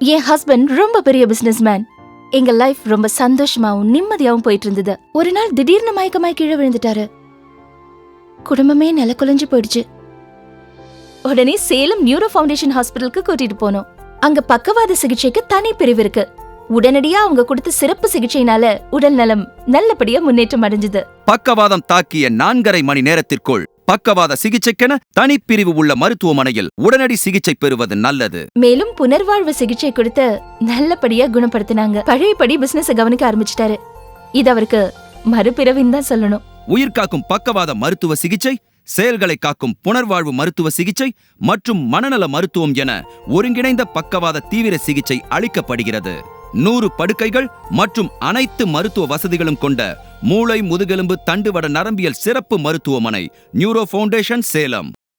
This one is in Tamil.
என் ஹஸ்பண்ட் ரொம்ப பெரிய பிசினஸ்மேன். எங்க லைஃப் ரொம்ப சந்தோஷமாவும் நிம்மதியாவும் போயிட்டு இருந்தது. ஒரு நாள் திடீர்னு மயக்கமாய் கீழே விழுந்துட்டாரு. குடும்பமே நிலக்குலைஞ்சு போயிடுச்சு. உடனே சேலம் நியூரோ ஃபவுண்டேஷன் ஹாஸ்பிட்டலுக்கு கூட்டிட்டு போனோம். அங்க பக்கவாத சிகிச்சைக்கு தனி பிரிவு இருக்கு. உடனடியா அவங்க கொடுத்த சிறப்பு சிகிச்சையினால உடல் நலம் நல்லபடியா முன்னேற்றம் அடைஞ்சது. பக்கவாதம் தாக்கிய 4.5 மணி நேரத்திற்குள் பக்கவாத சிகிச்சைக்கென தனிப்பிரிவு உள்ள மருத்துவமனையில் உடனடி சிகிச்சை பெறுவது நல்லது. மேலும் புனர்வாழ்வு சிகிச்சை கொடுத்து நல்லபடியா குணப்படுத்தினாங்க. பழையபடி பிசினஸ் கவனிக்க ஆரம்பிச்சிட்டாரு. இது அவருக்கு மறுபிறவின்னு தான் சொல்லணும். உயிர்காக்கும் பக்கவாத மருத்துவ சிகிச்சை, செயல்களை காக்கும் புனர்வாழ்வு மருத்துவ சிகிச்சை மற்றும் மனநல மருத்துவம் என ஒருங்கிணைந்த பக்கவாத தீவிர சிகிச்சை அளிக்கப்படுகிறது. 100 படுக்கைகள் மற்றும் அனைத்து மருத்துவ வசதிகளும் கொண்ட மூளை முதுகெலும்பு தண்டுவட நரம்பியல் சிறப்பு மருத்துவமனை நியூரோ ஃபவுண்டேஷன் சேலம்.